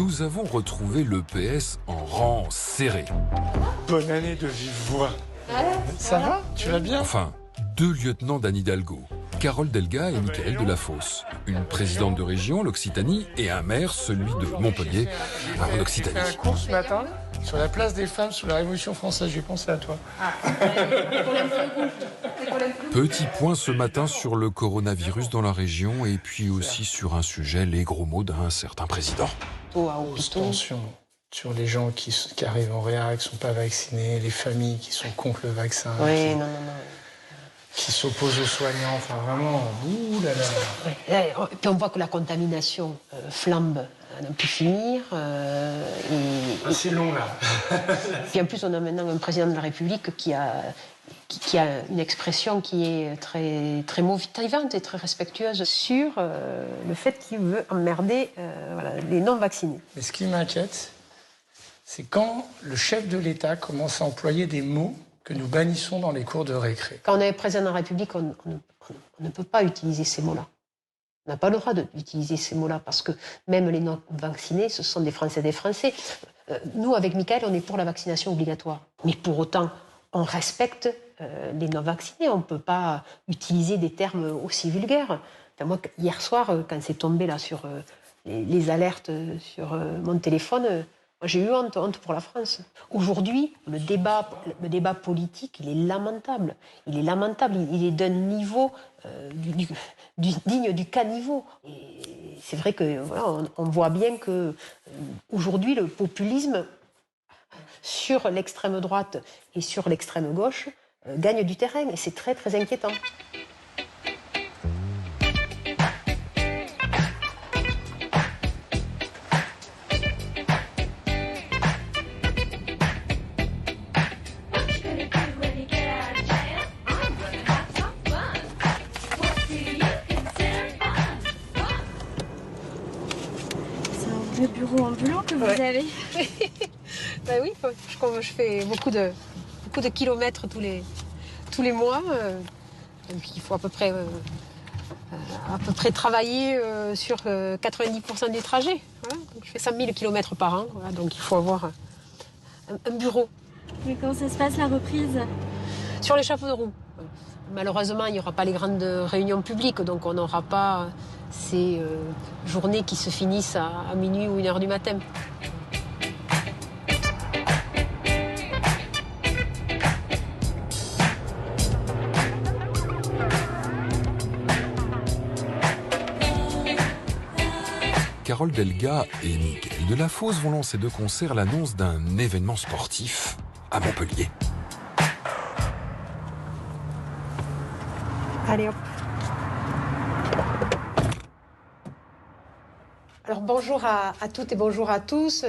nous avons retrouvé le PS en rang serré. Bonne année de vive voix. Ça va? Tu vas bien? Enfin, deux lieutenants d'Anne Hidalgo, Carole Delga et Michaël Delafosse. Une présidente de région, l'Occitanie, et un maire, celui de Montpellier, en Occitanie. J'ai fait un cours ce matin sur la place des femmes sous la Révolution française. J'ai pensé à toi. Petit point ce matin sur le coronavirus dans la région et puis aussi sur un sujet, les gros mots d'un certain président. Grosse tension sur les gens qui arrivent en réa, qui ne sont pas vaccinés, les familles qui sont contre le vaccin, qui s'opposent aux soignants. Enfin, vraiment, ouh là là. Et puis on voit que la contamination flambe à n'en plus finir. C'est long, là. Puis en plus, on a maintenant un président de la République qui a une expression qui est très, très motivante et très respectueuse sur le fait qu'il veut emmerder les non-vaccinés. Mais ce qui m'inquiète, c'est quand le chef de l'État commence à employer des mots que nous bannissons dans les cours de récré. Quand on est président de la République, on ne peut pas utiliser ces mots-là. On n'a pas le droit d'utiliser ces mots-là parce que même les non-vaccinés, ce sont des Français des Français. Nous, avec Michaël, on est pour la vaccination obligatoire. Mais pour autant, on respecte les non-vaccinés. On ne peut pas utiliser des termes aussi vulgaires. Enfin, moi, hier soir, quand c'est tombé là, sur les alertes sur mon téléphone, j'ai eu honte pour la France. Aujourd'hui, le débat politique, il est lamentable. Il est lamentable. Il est d'un niveau digne du caniveau. Et c'est vrai que voilà, on voit bien que aujourd'hui, le populisme sur l'extrême droite et sur l'extrême gauche gagne du terrain. Et c'est très, très inquiétant. Le bureau ambulant que vous avez. Ben oui, je fais beaucoup de kilomètres tous les mois. Donc il faut à peu près travailler sur 90% des trajets. Voilà. Donc je fais 100 000 kilomètres par an. Voilà. Donc il faut avoir un bureau. Mais comment ça se passe la reprise? Sur les chapeaux de roue. Malheureusement, il n'y aura pas les grandes réunions publiques, donc on n'aura pas ces journées qui se finissent à minuit ou 1h du matin. Carole Delga et Michaël Delafosse vont lancer de concert l'annonce d'un événement sportif à Montpellier. Allez hop. Alors bonjour à toutes et bonjour à tous.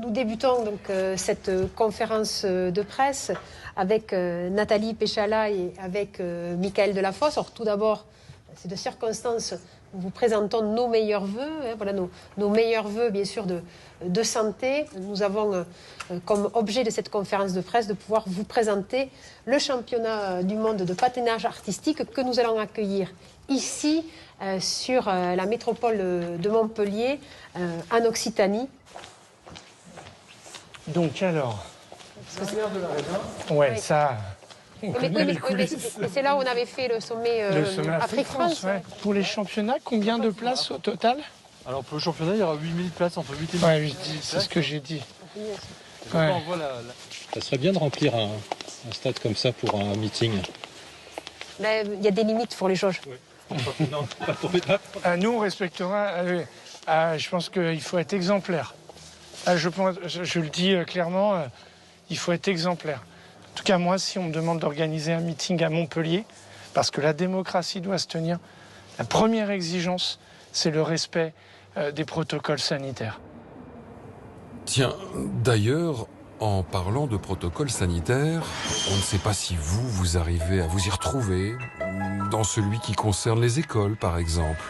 Nous débutons donc cette conférence de presse avec Nathalie Péchala et avec Michaël Delafosse. Alors tout d'abord, c'est de circonstance, nous vous présentons nos meilleurs vœux, voilà nos meilleurs vœux bien sûr de santé. Nous avons comme objet de cette conférence de presse de pouvoir vous présenter le championnat du monde de patinage artistique que nous allons accueillir ici sur la métropole de Montpellier, en Occitanie. Donc alors, Oui. ça... On connaît les Mais coulisses. c'est là où on avait fait le sommet Afrique-France. Ouais. Pour les championnats, combien de places au total? Alors pour le championnat, il y aura 8000 places, entre 8 et 10 Ouais, c'est ce que j'ai dit. Ouais. Ça serait bien de remplir un stade comme ça pour un meeting. Mais il y a des limites pour les jauges. Non, pas pour les dates. Nous, on respectera. Je pense qu'il faut être exemplaire. Je le dis clairement, il faut être exemplaire. En tout cas, moi, si on me demande d'organiser un meeting à Montpellier, parce que la démocratie doit se tenir, la première exigence, c'est le respect des protocoles sanitaires. Tiens, d'ailleurs, en parlant de protocole sanitaire, on ne sait pas si vous arrivez à vous y retrouver, dans celui qui concerne les écoles, par exemple.